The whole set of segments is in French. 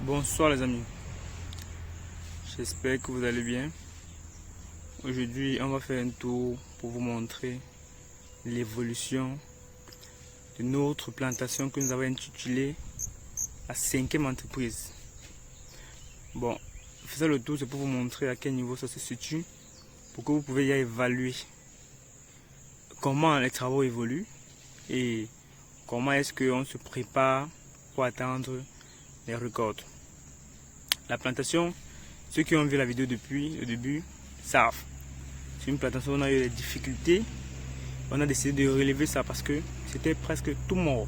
Bonsoir les amis, j'espère que vous allez bien. Aujourd'hui on va faire un tour pour vous montrer l'évolution de notre plantation que nous avons intitulée la 5e entreprise. Bon, faire le tour c'est pour vous montrer à quel niveau ça se situe, pour que vous pouvez y évaluer comment les travaux évoluent et comment est-ce qu'on se prépare pour atteindre les records. La plantation, ceux qui ont vu la vidéo depuis le début savent. C'est une plantation où on a eu des difficultés. On a décidé de relever ça parce que c'était presque tout mort.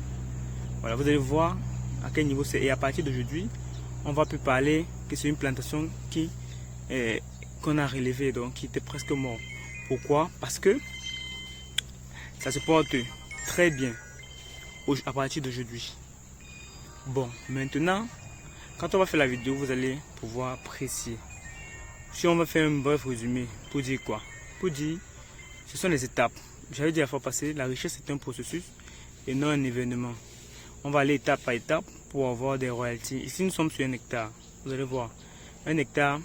Voilà, vous allez voir à quel niveau c'est. Et à partir d'aujourd'hui, on va plus parler que c'est une plantation qu'on a relevée, donc qui était presque mort. Pourquoi? Parce que ça se porte très bien à partir d'aujourd'hui. Bon, maintenant, quand on va faire la vidéo, vous allez pouvoir apprécier. Si on va faire un bref résumé, pour dire quoi? Pour dire, ce sont les étapes. J'avais dit la fois passée, la richesse est un processus et non un événement. On va aller étape par étape pour avoir des royalties. Ici, nous sommes sur un hectare. Vous allez voir, un hectare,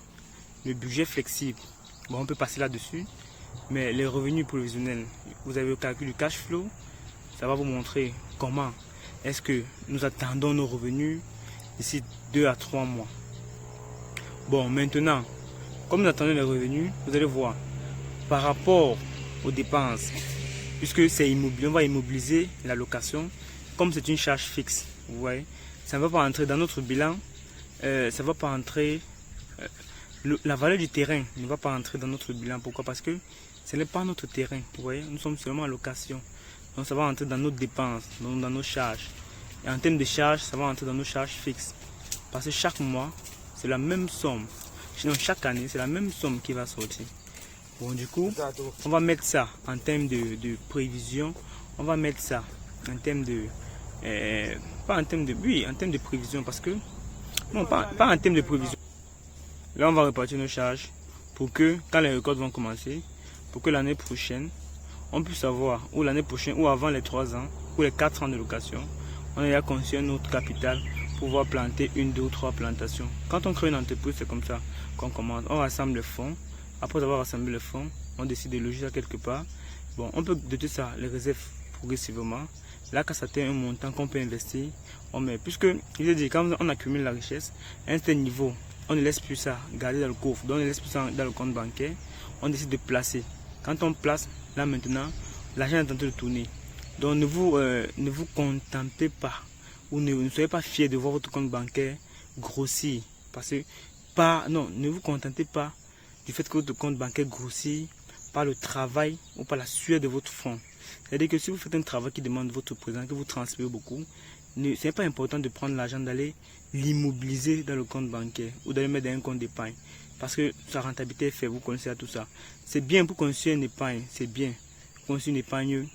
le budget flexible. Bon, on peut passer là-dessus, mais les revenus prévisionnels, vous avez le calcul du cash flow, ça va vous montrer comment est-ce que nous attendons nos revenus d'ici 2 à 3 mois. Bon, maintenant, comme nous attendons les revenus, vous allez voir, par rapport aux dépenses, puisque c'est immobilier, on va immobiliser la location, comme c'est une charge fixe, vous voyez, ça ne va pas entrer dans notre bilan, ça va pas entrer, la valeur du terrain ne va pas entrer dans notre bilan. Pourquoi? Parce que ce n'est pas notre terrain, vous voyez, nous sommes seulement en location. Donc ça va entrer dans nos dépenses, donc dans nos charges. Et en termes de charges, ça va entrer dans nos charges fixes. Parce que chaque mois, c'est la même somme. Sinon, chaque année, c'est la même somme qui va sortir. Bon, du coup, on va mettre ça en termes de prévision. On va mettre ça en termes de... pas en termes de... Oui, en termes de prévision. Parce que... Non, pas en termes de prévision. Là, on va répartir nos charges pour que, quand les récoltes vont commencer, pour que l'année prochaine, on puisse savoir, ou l'année prochaine, ou avant les 3 ans, ou les 4 ans de location, on a conçu un autre capital pour pouvoir planter 1, 2 ou 3 plantations. Quand on crée une entreprise, c'est comme ça qu'on commence. On rassemble les fonds. Après avoir rassemblé les fonds, on décide de loger ça quelque part. Bon, on peut doter ça, les réserves progressivement. Là, quand ça atteint un montant qu'on peut investir, on met. Puisque, il est dit, quand on accumule la richesse, à un certain niveau, on ne laisse plus ça garder dans le coffre, donc on ne laisse plus ça dans le compte bancaire. On décide de placer. Quand on place, là maintenant, l'argent est en train de tourner. Donc ne vous contentez pas, ou ne soyez pas fiers de voir votre compte bancaire grossir. Parce que, ne vous contentez pas du fait que votre compte bancaire grossit par le travail ou par la sueur de votre front. C'est-à-dire que si vous faites un travail qui demande votre présence, que vous transpirez beaucoup, ce n'est pas important de prendre l'argent, d'aller l'immobiliser dans le compte bancaire ou d'aller mettre dans un compte d'épargne. Parce que sa rentabilité est faible, vous connaissez tout ça. C'est bien pour construire une épargne, c'est bien. Construire une épargne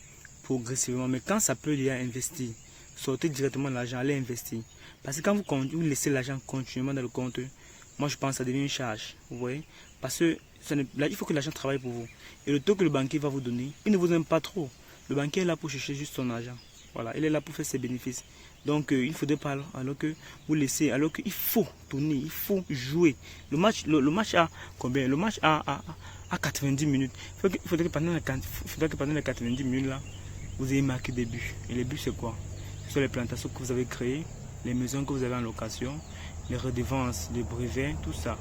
progressivement, mais quand ça peut déjà investir, sortez directement l'argent, allez investir. Parce que quand vous laissez l'argent continuellement dans le compte, moi je pense que ça devient une charge, vous voyez. Parce que là, il faut que l'argent travaille pour vous. Et le taux que le banquier va vous donner, il ne vous aime pas trop. Le banquier est là pour chercher juste son argent. Voilà, il est là pour faire ses bénéfices. Donc il ne faudrait pas, alors que vous laissez, alors qu'il faut tourner, il faut jouer. Le match a combien? Le match a 90 minutes. Il faudrait que pendant les 90 minutes là, vous ayez marqué des buts. Et les buts c'est quoi? Ce sont les plantations que vous avez créées, les maisons que vous avez en location, les redevances, les brevets, tout ça.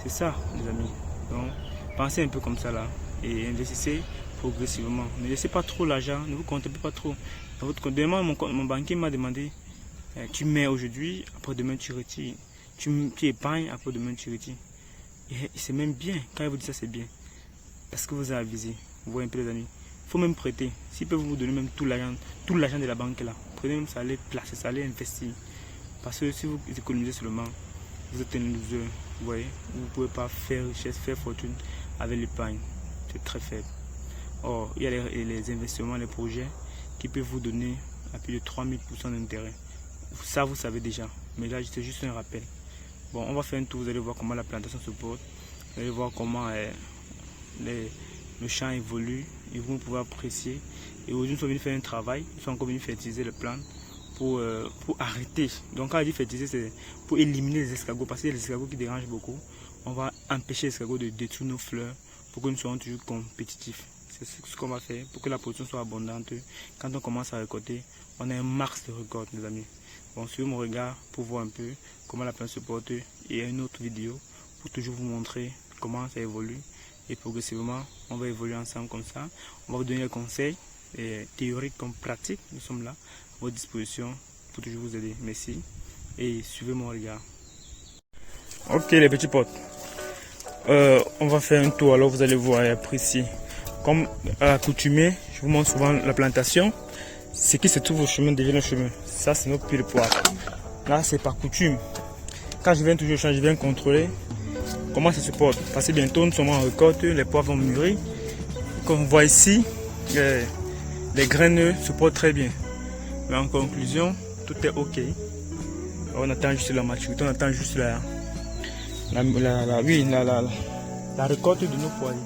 C'est ça les amis. Donc pensez un peu comme ça là et investissez progressivement. Ne laissez pas trop l'argent, ne vous comptez pas trop. Dans votre compte. Demain, mon banquier m'a demandé, tu mets aujourd'hui, après demain tu retires. Tu épargnes, après demain tu retires. Et c'est même bien, quand il vous dit ça c'est bien. Parce que vous avez avisé, vous voyez un peu les amis. Il faut même prêter. S'ils peuvent vous donner même tout l'argent de la banque là, prenez même ça, allez placer ça, allez investir. Parce que si vous économisez seulement, vous êtes un loser, vous voyez. Vous ne pouvez pas faire richesse, faire fortune avec l'épargne. C'est très faible. Or, il y a les investissements, les projets qui peuvent vous donner à plus de 3000% d'intérêt. Ça, vous savez déjà. Mais là, c'est juste un rappel. Bon, on va faire un tour, vous allez voir comment la plantation se porte. Vous allez voir comment le champ évolue et vous pouvez apprécier. Et aujourd'hui, nous sommes venus faire un travail. Nous sommes encore venus fertiliser le plan pour arrêter. Donc quand on dit fertiliser, c'est pour éliminer les escargots, parce qu'il y a les escargots qui dérangent beaucoup. On va empêcher les escargots de détruire nos fleurs pour que nous soyons toujours compétitifs. C'est ce qu'on va faire pour que la production soit abondante. Quand on commence à récolter, on a un max de récolte, mes amis. Bon, suivez mon regard pour voir un peu comment la plante se porte et une autre vidéo pour toujours vous montrer comment ça évolue. Et progressivement, on va évoluer ensemble comme ça. On va vous donner des conseils théoriques comme pratiques. Nous sommes là à votre disposition pour toujours vous aider. Merci et suivez mon regard. Ok les petits potes, on va faire un tour. Alors vous allez voir ici. Comme à l'accoutumée, je vous montre souvent la plantation. Ce qui se trouve au chemin devient le chemin. Ça, c'est notre puits de poivre. Là, c'est par coutume. Quand je viens toujours au champ, je viens contrôler comment ça se porte. Parce que bientôt, nous sommes en récolte, les poivres vont mûrir. Comme on voit ici, les graines se portent très bien. Mais en conclusion, tout est ok. On attend juste la maturité, on attend juste la récolte de nos poivres.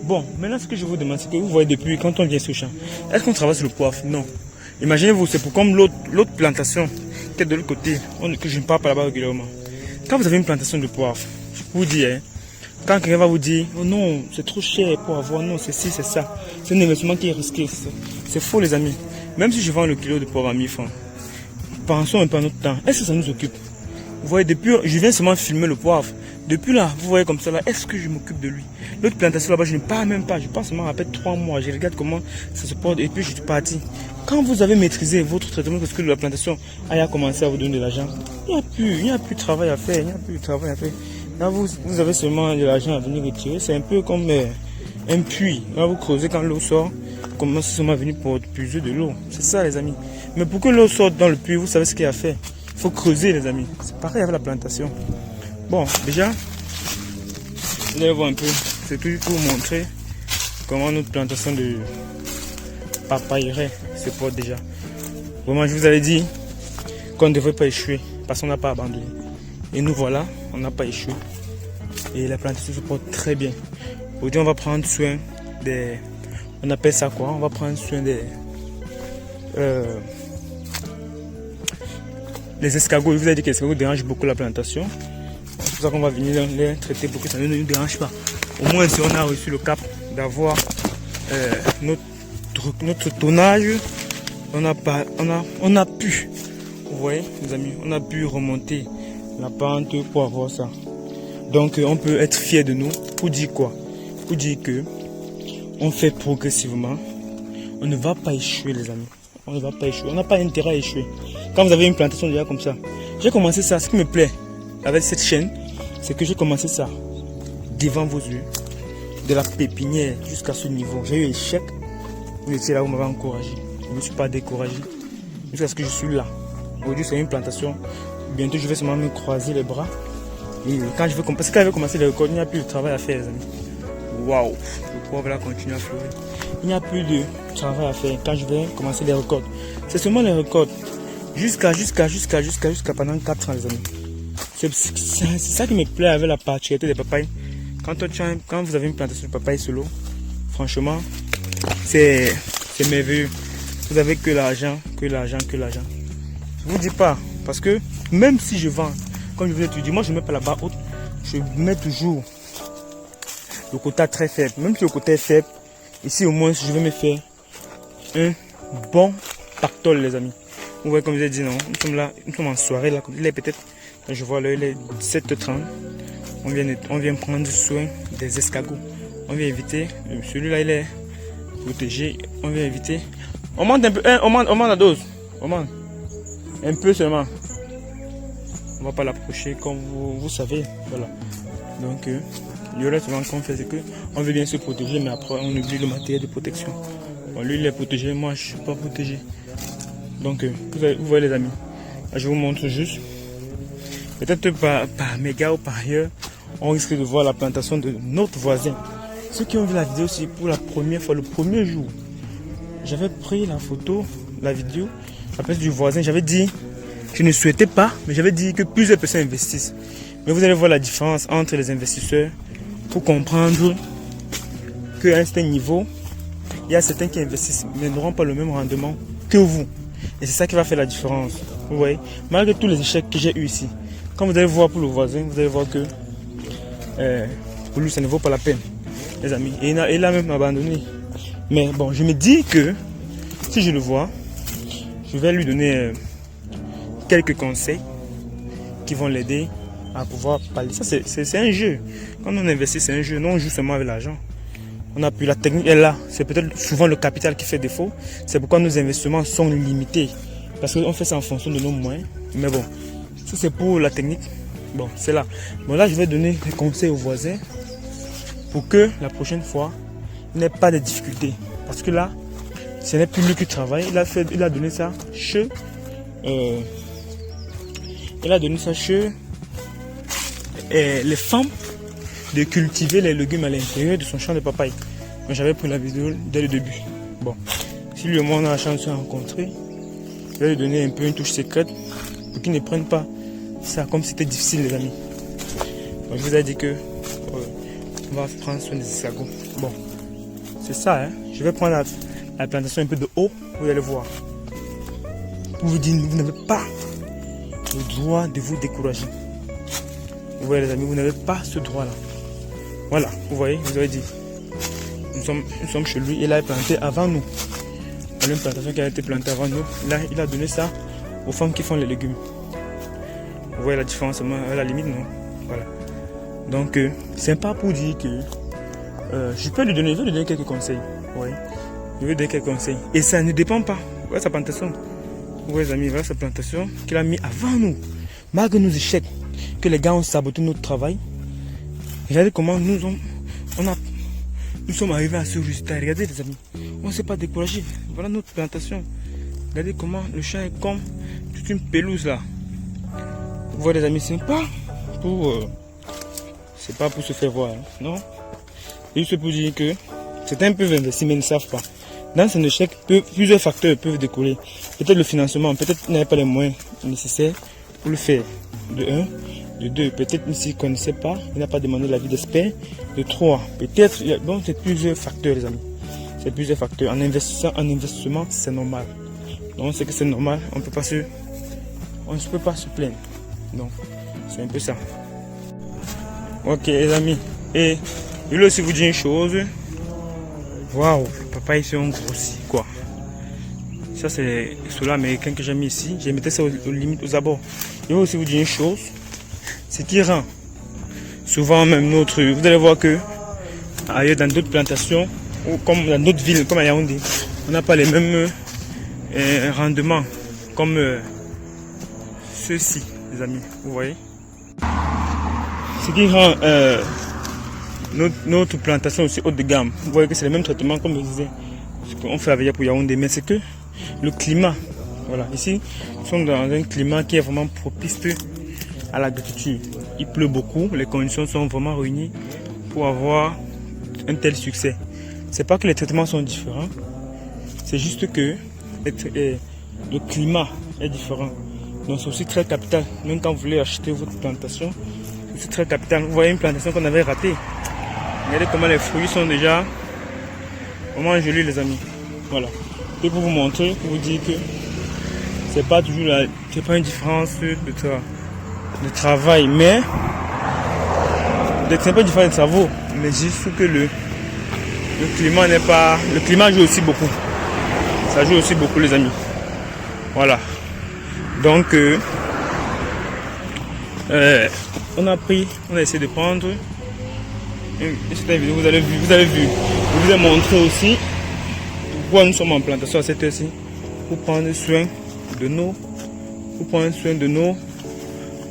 Bon, maintenant ce que je vous demande, c'est que vous voyez depuis quand on vient sur le champ, est-ce qu'on travaille sur le poivre? Non. Imaginez-vous, c'est pour comme l'autre plantation qui est de l'autre côté, que je ne parle pas là-bas régulièrement. Quand vous avez une plantation de poivre, je peux vous dire, hein, quand quelqu'un va vous dire, oh non, c'est trop cher pour avoir, non, c'est ci, c'est ça. C'est un investissement qui est risqué. C'est faux les amis. Même si je vends le kilo de poivre à 1000 francs, pensons un peu à notre temps. Est-ce que ça nous occupe? Vous voyez, depuis, je viens seulement filmer le poivre. Depuis là, vous voyez comme ça là, est-ce que je m'occupe de lui? L'autre plantation là-bas, je ne parle même pas. Je passe seulement à peine 3 mois. Je regarde comment ça se porte et puis je suis parti. Quand vous avez maîtrisé votre traitement, parce que la plantation a commencé à vous donner de l'argent, il n'y a plus de travail à faire. Là, vous avez seulement de l'argent à venir retirer. C'est un peu comme un puits. Là, vous creusez quand l'eau sort. Commencez seulement à venir pour puiser de l'eau. C'est ça, les amis. Mais pour que l'eau sorte dans le puits, vous savez ce qu'il y a à faire. Il faut creuser, les amis. C'est pareil avec la plantation. Bon, déjà, vous allez voir un peu. C'est tout pour vous montrer comment notre plantation de papayerais se porte déjà. Vraiment, je vous avais dit qu'on ne devrait pas échouer parce qu'on n'a pas abandonné. Et nous voilà, on n'a pas échoué. Et la plantation se porte très bien. Aujourd'hui, on va prendre soin des... On appelle ça quoi? On va prendre soin des... les escargots. Je vous ai dit que les escargots dérangent beaucoup la plantation. C'est pour ça qu'on va venir les traiter pour que ça ne nous dérange pas. Au moins si on a reçu le cap d'avoir notre tonnage, on a pu, vous voyez les amis, on a pu remonter la pente pour avoir ça. Donc on peut être fier de nous pour dire quoi? Pour dire que on fait progressivement. On ne va pas échouer les amis. On ne va pas échouer. On n'a pas intérêt à échouer. Quand vous avez une plantation déjà comme ça, j'ai commencé ça. Ce qui me plaît avec cette chaîne, c'est que j'ai commencé ça devant vos yeux, de la pépinière jusqu'à ce niveau. J'ai eu échec. Vous étiez là, vous m'avez encouragé. Je ne me suis pas découragé jusqu'à ce que je suis là. Aujourd'hui, c'est une plantation. Bientôt, je vais seulement me croiser les bras. Et quand je vais parce que quand je vais commencer les récoltes, il n'y a plus de travail à faire, les amis. Waouh, le poivre là continue à fleurir. Il n'y a plus de travail à faire quand je vais commencer les récoltes. C'est seulement les récoltes. Jusqu'à pendant 4 ans, les amis. C'est ça qui me plaît avec la particularité des papayes. Quand vous avez une plantation de papaye solo, franchement, c'est merveilleux. Vous avez que l'argent. Je ne vous dis pas, parce que même si je vends, comme je vous ai dit, moi je ne mets pas la barre haute, je mets toujours le quota très faible. Même si le quota est faible, ici au moins je vais me faire un bon pactole, les amis. Vous voyez comme je vous ai dit, non, nous sommes en soirée là, il est peut-être, je vois là, il est 17h30. On vient prendre soin des escargots. On vient éviter, celui-là il est protégé. On vient éviter. On monte un peu, on monte la dose. On monte un peu seulement. On va pas l'approcher comme vous savez. Voilà. Donc, le reste qu'on fait, c'est que on veut bien se protéger, mais après on oublie le matériel de protection. Bon, lui il est protégé, moi je suis pas protégé. Donc, vous voyez les amis. Là, je vous montre juste. Peut-être par méga ou par ailleurs, on risque de voir la plantation de notre voisin. Ceux qui ont vu la vidéo, c'est pour la première fois, le premier jour. J'avais pris la photo, la vidéo, la place du voisin. J'avais dit, je ne souhaitais pas, mais j'avais dit que plusieurs personnes investissent. Mais vous allez voir la différence entre les investisseurs pour comprendre qu'à un certain niveau, il y a certains qui investissent, mais n'auront pas le même rendement que vous. Il Et c'est ça qui va faire la différence. Vous voyez, malgré tous les échecs que j'ai eu ici, quand vous allez voir pour le voisin, vous allez voir que pour lui ça ne vaut pas la peine, les amis. Et il a même abandonné. Mais bon, je me dis que si je le vois, je vais lui donner quelques conseils qui vont l'aider à pouvoir parler. Ça, c'est un jeu. Quand on investit, c'est un jeu. Non, on joue seulement avec l'argent. On a pu, la technique est là. C'est peut-être souvent le capital qui fait défaut. C'est pourquoi nos investissements sont limités. Parce qu'on fait ça en fonction de nos moyens. Mais bon, si c'est pour la technique, bon, c'est là. Bon, là, je vais donner des conseils aux voisins pour que la prochaine fois, il n'ait pas de difficultés. Parce que là, ce n'est plus lui qui travaille. Il a donné ça chez... les femmes de cultiver les légumes à l'intérieur de son champ de papaye. J'avais pris la vidéo dès le début. Bon, si lui et moi on a la chance de se rencontrer, je vais lui donner un peu une touche secrète pour qu'il ne prenne pas ça comme si c'était difficile, les amis. Donc, je vous ai dit que on va prendre soin des escargots. Bon, c'est ça, hein. Je vais prendre la plantation un peu de haut, vous allez voir. Pour vous dire, vous n'avez pas le droit de vous décourager. Vous voyez les amis, vous n'avez pas ce droit là. Voilà, vous voyez, vous avez dit. Nous sommes chez lui, il a planté avant nous. Il y a une plantation qui a été plantée avant nous. Là, il a donné ça aux femmes qui font les légumes. Vous voyez la différence, à la limite, non? Voilà. Donc, c'est pas pour dire que je vais lui donner quelques conseils. Oui. Je vais lui donner quelques conseils. Et ça ne dépend pas. Voilà sa plantation. Vous voyez les amis, voilà sa plantation qu'il a mis avant nous. Malgré nos échecs, que les gars ont saboté notre travail. Regardez comment nous sommes arrivés à ce résultat. Regardez les amis, on ne s'est pas découragé. Voilà notre plantation. Regardez comment le champ est comme toute une pelouse là. Vous voyez les amis, c'est pas pour se faire voir, hein, non. C'est juste pour dire que c'est un peu investi, mais ils ne savent pas. Dans un échec, plusieurs facteurs peuvent découler. Peut-être le financement, peut-être qu'il n'avait pas les moyens nécessaires pour le faire. De 1. De 2, peut-être s'il ne connaissait pas, il n'a pas demandé l'avis d'expert. De 3, peut-être, bon, c'est plusieurs facteurs, les amis. C'est plusieurs facteurs. En investissement, c'est normal. Donc, on sait que c'est normal, on ne peut pas se plaindre. Donc, c'est un peu ça. Ok, les amis. Et je voulais aussi vous dire une chose. Waouh, les papayes sont grossis, quoi. Ça, c'est ceux-là américain que j'ai mis ici. J'ai mis ça aux limites, aux abords. Je vais aussi vous dire une chose. Ce qui rend souvent même notre... Vous allez voir que ailleurs dans d'autres plantations, ou comme dans d'autres villes, comme à Yaoundé, on n'a pas les mêmes rendements comme ceux-ci, les amis. Vous voyez? Ce qui rend notre plantation aussi haute de gamme. Vous voyez que c'est le même traitement comme je disais, ce qu'on fait avec pour Yaoundé, mais c'est que le climat, voilà, ici, nous sommes dans un climat qui est vraiment propice à l'agriculture. Il pleut beaucoup, les conditions sont vraiment réunies pour avoir un tel succès. C'est pas que les traitements sont différents, c'est juste que le climat est différent. Donc c'est aussi très capital. Même quand vous voulez acheter votre plantation, c'est aussi très capital. Vous voyez une plantation qu'on avait ratée. Regardez comment les fruits sont déjà vraiment jolis, les amis. Voilà. Et pour vous montrer, pour vous dire que c'est pas toujours c'est pas une différence de travail, mais c'est pas une différence de travaux, mais juste que le climat n'est pas, le climat joue aussi beaucoup. Ça joue aussi beaucoup, les amis. Voilà. Donc on a essayé de prendre cette vidéo. Vous avez vu, je vous ai montré aussi pourquoi nous sommes en plantation à cette heure-ci, pour prendre soin de nos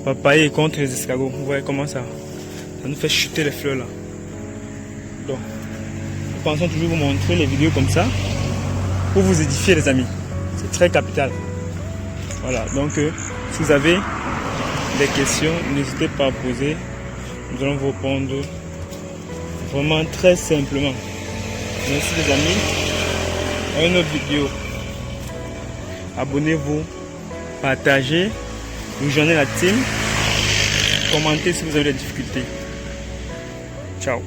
papayes contre les escargots. Vous voyez comment ça nous fait chuter les fleurs là. Donc nous pensons toujours vous montrer les vidéos comme ça pour vous édifier, les amis. C'est très capital. Voilà, donc si vous avez des questions, n'hésitez pas à poser. Nous allons vous répondre vraiment très simplement. Merci les amis. À une autre vidéo. Abonnez-vous, partagez, rejoignez la team, commentez si vous avez des difficultés. Ciao.